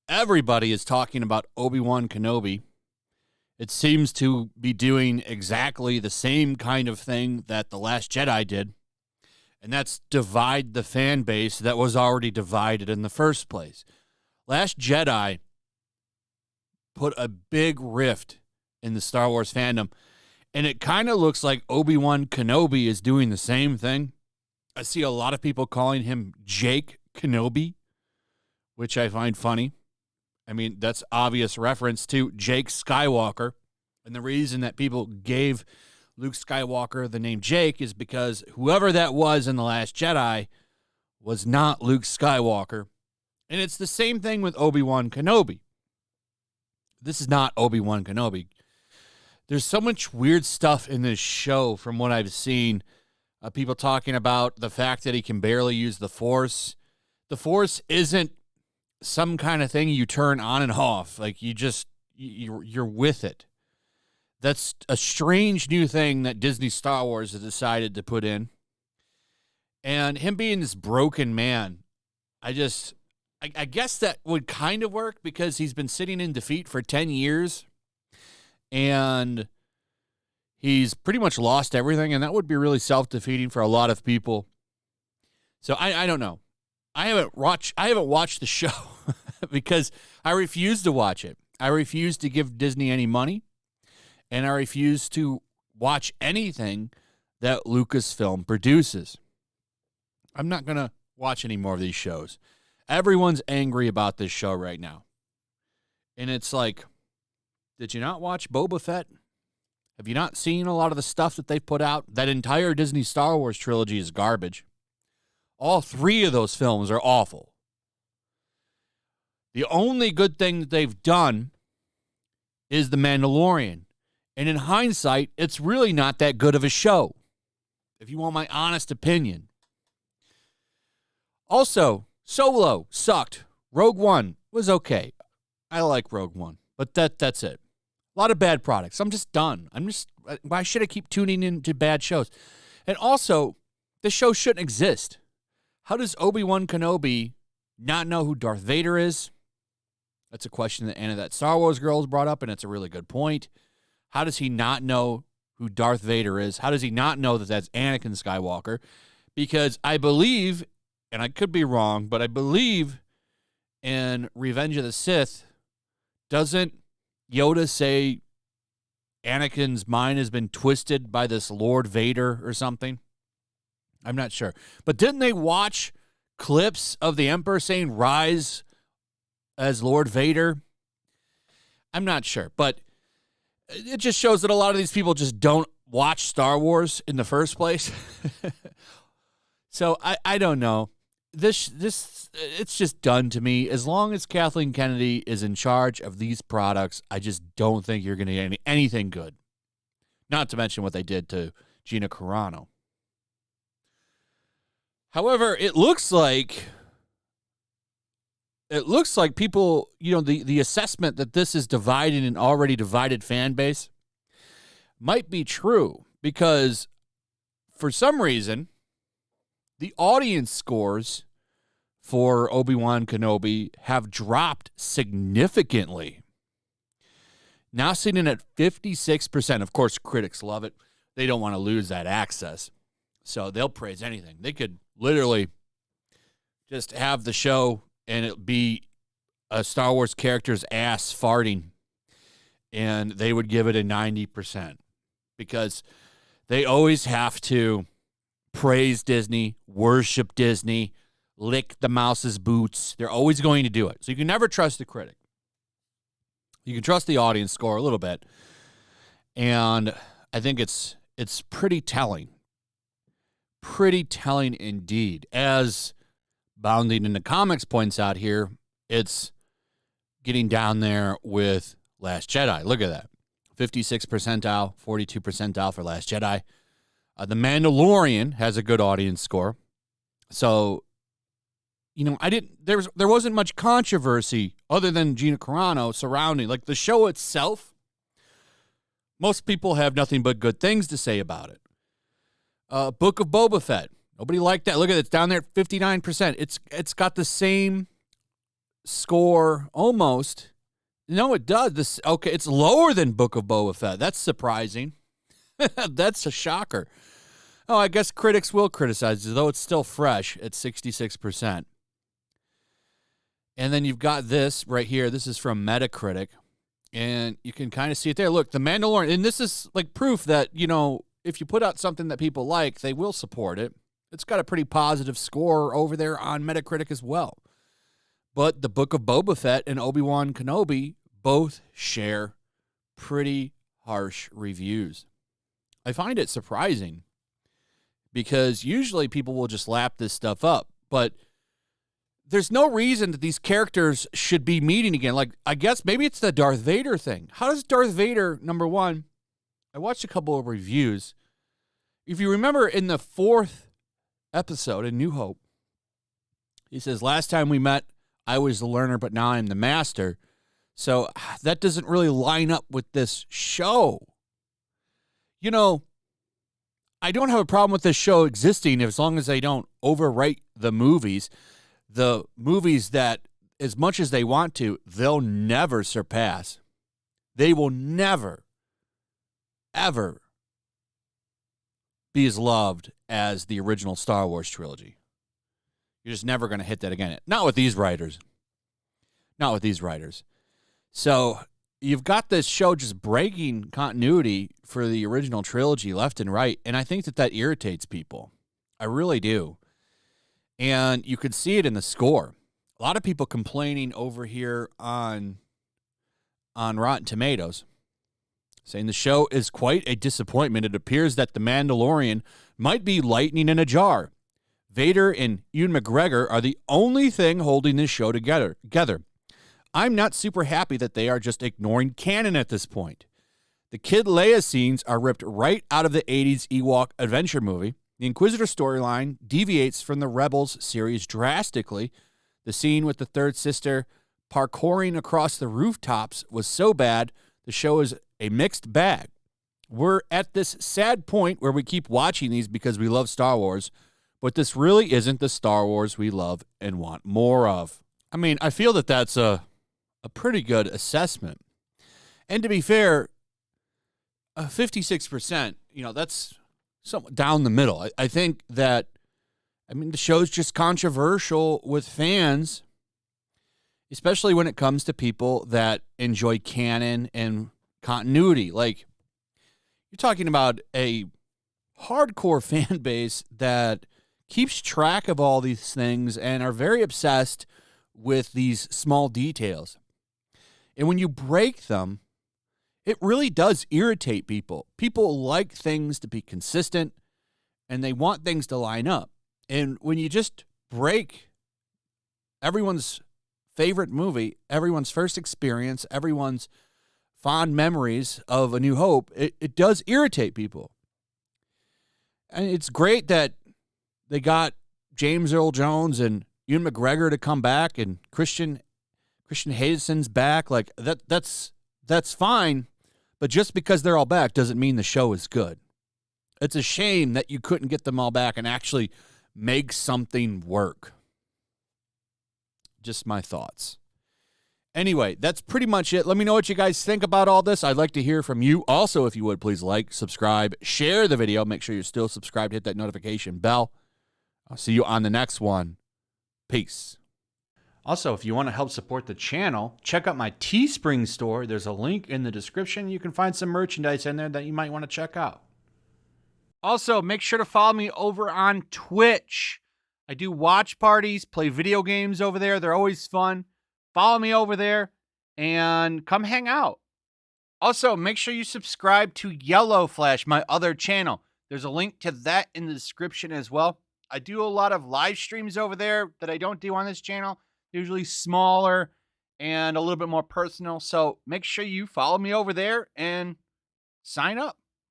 Everybody is talking about Obi-Wan Kenobi. It seems to be doing exactly the same kind of thing that The Last Jedi did, and that's divide the fan base that was already divided in the first place. Last Jedi put a big rift in the Star Wars fandom, and it kind of looks like Obi-Wan Kenobi is doing the same thing. I see a lot of people calling him Jake Kenobi, which I find funny. I mean, that's obvious reference to Jake Skywalker. And the reason that people gave Luke Skywalker the name Jake is because whoever that was in The Last Jedi was not Luke Skywalker. And it's the same thing with Obi-Wan Kenobi. This is not Obi-Wan Kenobi. There's so much weird stuff in this show from what I've seen. People talking about the fact that he can barely use the Force. The Force isn't some kind of thing you turn on and off. Like, you're with it. That's a strange new thing that Disney Star Wars has decided to put in. And him being this broken man, I guess that would kind of work because he's been sitting in defeat for 10 years. And he's pretty much lost everything, and that would be really self-defeating for a lot of people. So I don't know. I haven't watched the show because I refuse to watch it. I refuse to give Disney any money, and I refuse to watch anything that Lucasfilm produces. I'm not going to watch any more of these shows. Everyone's angry about this show right now. And it's like, did you not watch Boba Fett? Have you not seen a lot of the stuff that they've put out? That entire Disney Star Wars trilogy is garbage. All three of those films are awful. The only good thing that they've done is The Mandalorian. And in hindsight, it's really not that good of a show, if you want my honest opinion. Also, Solo sucked. Rogue One was okay. I like Rogue One, but that's it. A lot of bad products. I'm just done. Why should I keep tuning into bad shows? And also, the show shouldn't exist. How does Obi-Wan Kenobi not know who Darth Vader is? That's a question that Anna, that Star Wars girl, has brought up, and it's a really good point. How does he not know who Darth Vader is? How does he not know that that's Anakin Skywalker? Because I believe, and I could be wrong, but I believe in Revenge of the Sith, doesn't Yoda say Anakin's mind has been twisted by this Lord Vader or something? I'm not sure. But didn't they watch clips of the Emperor saying rise as Lord Vader? I'm not sure. But it just shows that a lot of these people just don't watch Star Wars in the first place. So I don't know. This it's just done to me. As long as Kathleen Kennedy is in charge of these products, I just don't think you're going to get anything good. Not to mention what they did to Gina Carano. However, it looks like people, the assessment that this is dividing an already divided fan base might be true, because for some reason, the audience scores for Obi-Wan Kenobi have dropped significantly. Now sitting at 56%. Of course, critics love it. They don't want to lose that access, so they'll praise anything. They could literally just have the show and it be a Star Wars character's ass farting, and they would give it a 90% because they always have to praise Disney, worship Disney, lick the mouse's boots. They're always going to do it. So you can never trust the critic. You can trust the audience score a little bit. And I think it's pretty telling. Pretty telling indeed. As Bounding into Comics points out here, it's getting down there with Last Jedi. Look at that. 56 percentile, 42 percentile for Last Jedi. The Mandalorian has a good audience score. So, there wasn't much controversy other than Gina Carano surrounding, like, the show itself. Most people have nothing but good things to say about it. Book of Boba Fett. Nobody liked that. Look at it. It's down there at 59%. It's got the same score almost. No, it does. Okay, it's lower than Book of Boba Fett. That's surprising. That's a shocker. Oh, I guess critics will criticize it, though it's still fresh at 66%. And then you've got this right here. This is from Metacritic. And you can kind of see it there. Look, The Mandalorian. And this is like proof that, if you put out something that people like, they will support it. It's got a pretty positive score over there on Metacritic as well. But the Book of Boba Fett and Obi-Wan Kenobi both share pretty harsh reviews. I find it surprising because usually people will just lap this stuff up. But there's no reason that these characters should be meeting again. Like, I guess maybe it's the Darth Vader thing. How does Darth Vader, number one, I watched a couple of reviews. If you remember in the 4th episode in New Hope, he says, last time we met, I was the learner, but now I'm the master. So that doesn't really line up with this show. I don't have a problem with this show existing as long as they don't overwrite the movies. The movies that, as much as they want to, they'll never surpass. They will never, ever be as loved as the original Star Wars trilogy. You're just never going to hit that again. Not with these writers. Not with these writers. So you've got this show just breaking continuity for the original trilogy left and right, and I think that irritates people. I really do. And you could see it in the score. A lot of people complaining over here on Rotten Tomatoes, saying the show is quite a disappointment. It appears that The Mandalorian might be lightning in a jar. Vader and Ewan McGregor are the only thing holding this show together. I'm not super happy that they are just ignoring canon at this point. The Kid Leia scenes are ripped right out of the 80s Ewok adventure movie. The Inquisitor storyline deviates from the Rebels series drastically. The scene with the third sister parkouring across the rooftops was so bad, the show is a mixed bag. We're at this sad point where we keep watching these because we love Star Wars, but this really isn't the Star Wars we love and want more of. I mean, I feel that that's a pretty good assessment. And to be fair, 56%, that's somewhat down the middle. I think that, the show's just controversial with fans, especially when it comes to people that enjoy canon and continuity. Like, you're talking about a hardcore fan base that keeps track of all these things and are very obsessed with these small details. And when you break them, it really does irritate people. People like things to be consistent, and they want things to line up. And when you just break everyone's favorite movie, everyone's first experience, everyone's fond memories of A New Hope, it does irritate people. And it's great that they got James Earl Jones and Ewan McGregor to come back, and Christian Hayden's back. Like, that's fine, but just because they're all back doesn't mean the show is good. It's a shame that you couldn't get them all back and actually make something work. Just my thoughts. Anyway, that's pretty much it. Let me know what you guys think about all this. I'd like to hear from you. Also, if you would, please like, subscribe, share the video. Make sure you're still subscribed. Hit that notification bell. I'll see you on the next one. Peace. Also, if you want to help support the channel, check out my Teespring store. There's a link in the description. You can find some merchandise in there that you might want to check out. Also, make sure to follow me over on Twitch. I do watch parties, play video games over there. They're always fun. Follow me over there and come hang out. Also, make sure you subscribe to YellowFlash, my other channel. There's a link to that in the description as well. I do a lot of live streams over there that I don't do on this channel. Usually smaller and a little bit more personal. So make sure you follow me over there and sign up.